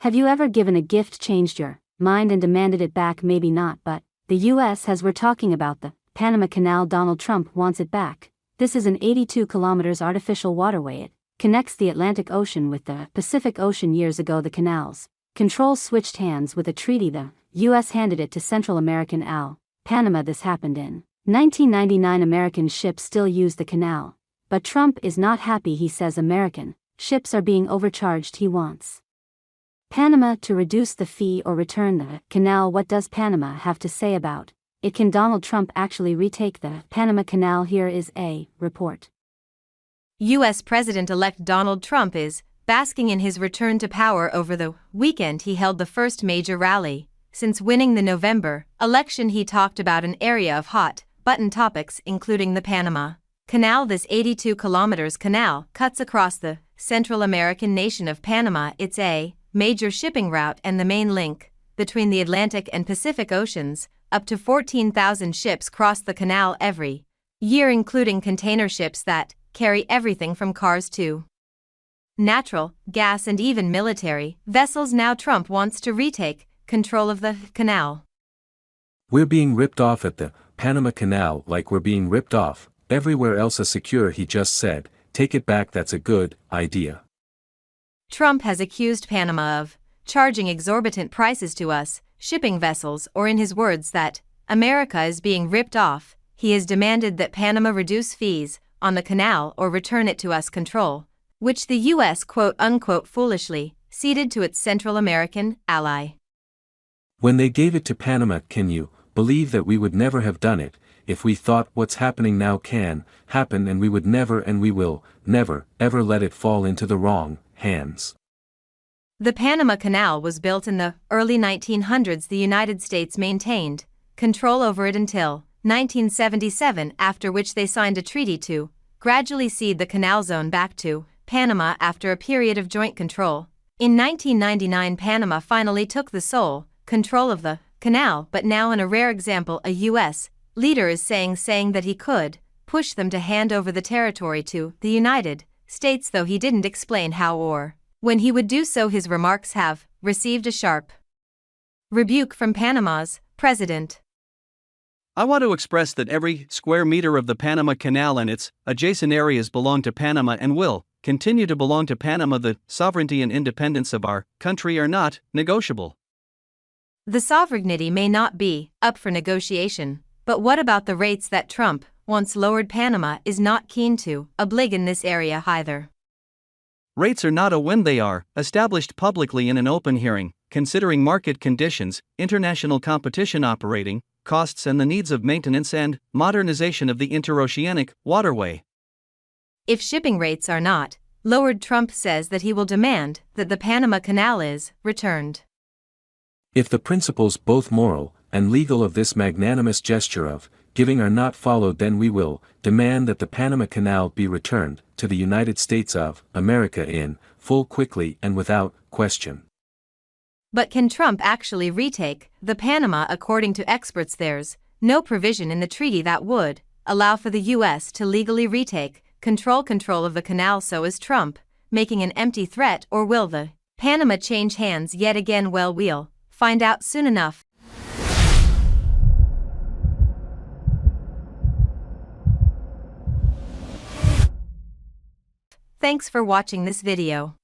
Have you ever given a gift, changed your mind and demanded it back? Maybe not, but the US has. We're talking about the Panama Canal. Donald Trump wants it back. This is an 82 kilometers artificial waterway. It connects the Atlantic Ocean with the Pacific Ocean. Years ago, the canal's control switched hands with a treaty. The US handed it to Central American Panama. This happened in 1999. American ships still use the canal. But Trump is not happy. He says American ships are being overcharged. He wants Panama to reduce the fee or return the canal. What does Panama have to say about it? Can Donald Trump actually retake the Panama Canal? Here is a report. U.S. President-elect Donald Trump is basking in his return to power. Over the weekend, he held the first major rally since winning the November election. He talked about an area of hot-button topics, including the Panama Canal. This 82 kilometers canal cuts across the Central American nation of Panama. It's a major shipping route and the main link between the Atlantic and Pacific Oceans. Up to 14,000 ships cross the canal every year, including container ships that carry everything from cars to natural gas and even military vessels. Now Trump wants to retake control of the canal. We're being ripped off at the Panama Canal like we're being ripped off everywhere else. Secure, he just said. Take it back. That's a good idea. Trump has accused Panama of charging exorbitant prices to us shipping vessels, or in his words, that America is being ripped off. He has demanded that Panama reduce fees on the canal or return it to us control, which the U.S. quote-unquote foolishly ceded to its Central American ally. When they gave it to Panama, can you believe that we would never have done it if we thought what's happening now can happen, and we would never and we will never ever let it fall into the wrong hands. The Panama Canal was built in the early 1900s. The United States maintained control over it until 1977, after which they signed a treaty to gradually cede the canal zone back to Panama after a period of joint control. In 1999, Panama finally took the sole control of the canal, but now, in a rare example, a U.S. leader is saying that he could push them to hand over the territory to the United States, though he didn't explain how or when he would do so. His remarks have received a sharp rebuke from Panama's president. I want to express that every square meter of the Panama Canal and its adjacent areas belong to Panama and will continue to belong to Panama. The sovereignty and independence of our country are not negotiable. The sovereignty may not be up for negotiation, but what about the rates that Trump once lowered? Panama is not keen to oblige in this area either. Rates are not a win. They are established publicly in an open hearing, considering market conditions, international competition, operating costs, and the needs of maintenance and modernization of the interoceanic waterway. If shipping rates are not lowered, Trump says that he will demand that the Panama Canal is returned. If the principles, both moral and legal, of this magnanimous gesture of giving are not followed, then we will demand that the Panama Canal be returned to the United States of America in full, quickly, and without question. But can Trump actually retake the Panama? According to experts, there's no provision in the treaty that would allow for the U.S. to legally retake control of the canal. So is Trump making an empty threat, or will the Panama change hands yet again? Well, we'll find out soon enough. Thanks for watching this video.